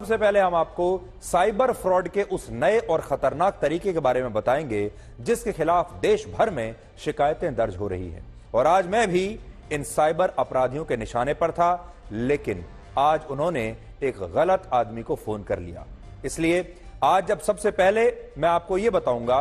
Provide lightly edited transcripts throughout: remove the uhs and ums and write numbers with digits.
सबसे पहले हम आपको साइबर फ्रॉड के उस नए और खतरनाक तरीके के बारे में बताएंगे जिसके खिलाफ देश भर में शिकायतें दर्ज हो रही हैं। और आज मैं भी इन साइबर अपराधियों के निशाने पर था, लेकिन आज उन्होंने एक गलत आदमी को फोन कर लिया। इसलिए आज जब सबसे पहले मैं आपको यह बताऊंगा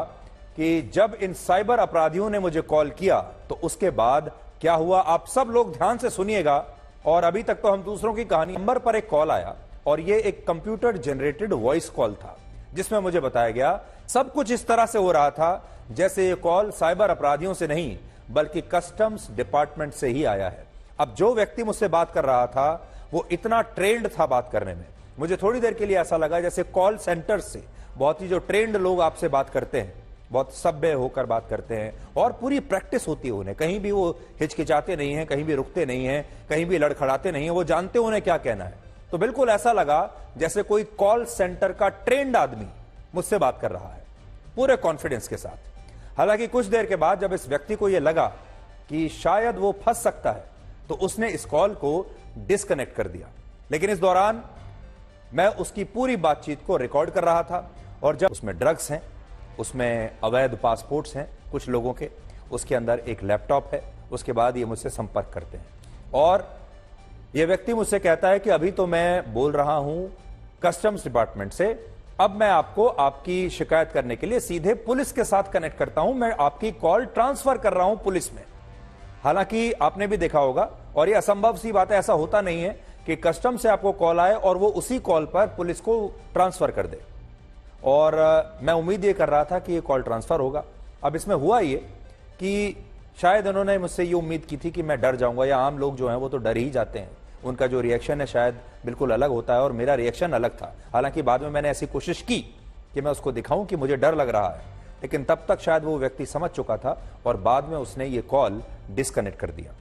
कि जब इन साइबर अपराधियों ने मुझे कॉल किया तो उसके बाद क्या हुआ, आप सब लोग ध्यान से सुनिएगा। और अभी तक तो हम दूसरों की कहानी। नंबर पर एक कॉल आया और ये एक कंप्यूटर जनरेटेड वॉइस कॉल था, जिसमें मुझे बताया गया सब कुछ इस तरह से हो रहा था जैसे ये कॉल साइबर अपराधियों से नहीं बल्कि कस्टम्स डिपार्टमेंट से ही आया है। अब जो व्यक्ति मुझसे बात कर रहा था वो इतना ट्रेंड था बात करने में, मुझे थोड़ी देर के लिए ऐसा लगा जैसे कॉल सेंटर से बहुत ही जो ट्रेंड लोग आपसे बात करते हैं, बहुत सभ्य होकर बात करते हैं और पूरी प्रैक्टिस होती है उन्हें, कहीं भी वो हिचकिचाते नहीं हैं, कहीं भी रुकते नहीं हैं, कहीं भी लड़खड़ाते नहीं हैं, वो जानते उन्हें क्या कहना है। तो बिल्कुल ऐसा लगा जैसे कोई कॉल सेंटर का ट्रेंड आदमी मुझसे बात कर रहा है पूरे कॉन्फिडेंस के साथ। हालांकि कुछ देर के बाद जब इस व्यक्ति को यह लगा कि शायद वो फंस सकता है तो उसने इस कॉल को डिस्कनेक्ट कर दिया। लेकिन इस दौरान मैं उसकी पूरी बातचीत को रिकॉर्ड कर रहा था और जब उसमें ड्रग्स हैं, उसमें अवैध पासपोर्ट्स हैं कुछ लोगों के, उसके अंदर एक लैपटॉप है, उसके बाद ये मुझसे संपर्क करते हैं और ये व्यक्ति मुझसे कहता है कि अभी तो मैं बोल रहा हूं कस्टम्स डिपार्टमेंट से, अब मैं आपको आपकी शिकायत करने के लिए सीधे पुलिस के साथ कनेक्ट करता हूं, मैं आपकी कॉल ट्रांसफर कर रहा हूं पुलिस में। हालांकि आपने भी देखा होगा और यह असंभव सी बात है, ऐसा होता नहीं है कि कस्टम से आपको कॉल आए और वो उसी कॉल पर पुलिस को ट्रांसफर कर दे। और मैं उम्मीद ये कर रहा था कि ये कॉल ट्रांसफर होगा। अब इसमें हुआ ये कि शायद उन्होंने मुझसे ये उम्मीद की थी कि मैं डर जाऊंगा, या आम लोग जो हैं वो तो डर ही जाते हैं, उनका जो रिएक्शन है शायद बिल्कुल अलग होता है और मेरा रिएक्शन अलग था। हालांकि बाद में मैंने ऐसी कोशिश की कि मैं उसको दिखाऊं कि मुझे डर लग रहा है, लेकिन तब तक शायद वो व्यक्ति समझ चुका था और बाद में उसने ये कॉल डिस्कनेक्ट कर दिया।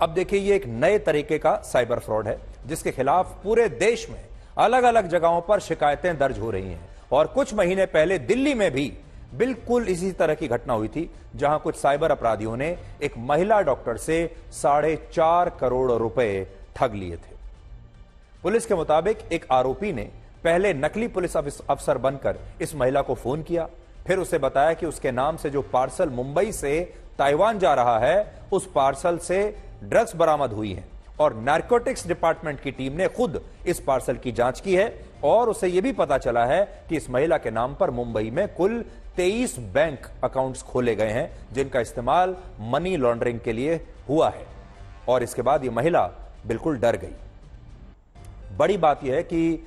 अब देखिए, ये एक नए तरीके का साइबर फ्रॉड है जिसके खिलाफ पूरे देश में अलग अलग जगहों पर शिकायतें दर्ज हो रही हैं। और कुछ महीने पहले दिल्ली में भी बिल्कुल इसी तरह की घटना हुई थी, जहां कुछ साइबर अपराधियों ने एक महिला डॉक्टर से 4.5 करोड़ रुपए ठग लिए थे। पुलिस के मुताबिक एक आरोपी ने पहले नकली पुलिस अफसर बनकर इस महिला को फोन किया, फिर उसे बताया कि उसके नाम से जो पार्सल मुंबई से ताइवान जा रहा है उस पार्सल से ड्रग्स बरामद हुई है और नारकोटिक्स डिपार्टमेंट की टीम ने खुद इस पार्सल की जांच की है और उसे यह भी पता चला है कि इस महिला के नाम पर मुंबई में कुल 23 बैंक अकाउंट्स खोले गए हैं जिनका इस्तेमाल मनी लॉन्ड्रिंग के लिए हुआ है। और इसके बाद यह महिला बिल्कुल डर गई। बड़ी बात यह है कि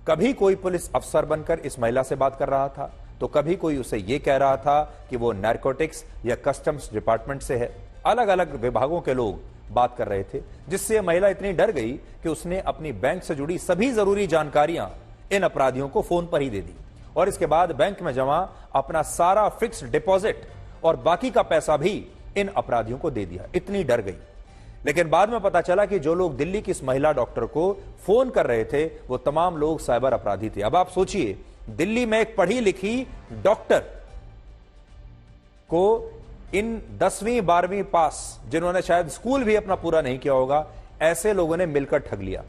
कभी कोई पुलिस अफसर बनकर इस महिला से बात कर रहा था तो कभी कोई उसे यह कह रहा था कि वो नारकोटिक्स या कस्टम्स डिपार्टमेंट से है। अलग अलग विभागों के लोग बात कर रहे थे, जिससे महिला इतनी डर गई कि उसने अपनी बैंक से जुड़ी सभी जरूरी जानकारियां इन अपराधियों को फोन पर ही दे दी और इसके बाद बैंक में जमा अपना सारा फिक्स्ड डिपॉजिट और बाकी का पैसा भी इन अपराधियों को दे दिया। इतनी डर गई। लेकिन बाद में पता चला कि जो लोग दिल्ली की इस महिला डॉक्टर को फोन कर रहे थे वो तमाम लोग साइबर अपराधी थे। अब आप सोचिए, दिल्ली में एक पढ़ी लिखी डॉक्टर को इन 10वीं 12वीं पास, जिन्होंने शायद स्कूल भी अपना पूरा नहीं किया होगा, ऐसे लोगों ने मिलकर ठग लिया।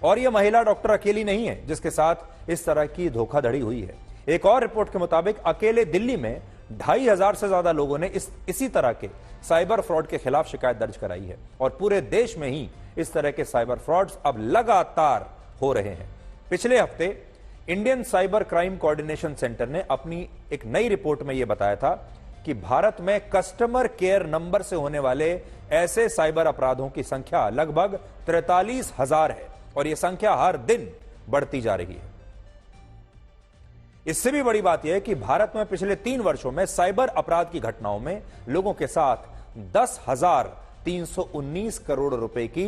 और यह महिला डॉक्टर अकेली नहीं है जिसके साथ इस तरह की धोखाधड़ी हुई है। एक और रिपोर्ट के मुताबिक अकेले दिल्ली में 2500 से ज्यादा लोगों ने इसी तरह के साइबर फ्रॉड के खिलाफ शिकायत दर्ज कराई है और पूरे देश में ही इस तरह के साइबर फ्रॉड्स अब लगातार हो रहे हैं। पिछले हफ्ते Indian cyber crime coordination centre ने अपनी एक नई रिपोर्ट में यह बताया था कि भारत में कस्टमर केयर नंबर से होने वाले ऐसे साइबर अपराधों की संख्या लगभग 43,000 है और यह संख्या हर दिन बढ़ती जा रही है। इससे भी बड़ी बात यह है कि भारत में पिछले 3 वर्षों में साइबर अपराध की घटनाओं में लोगों के साथ 10,319 करोड़ रुपए की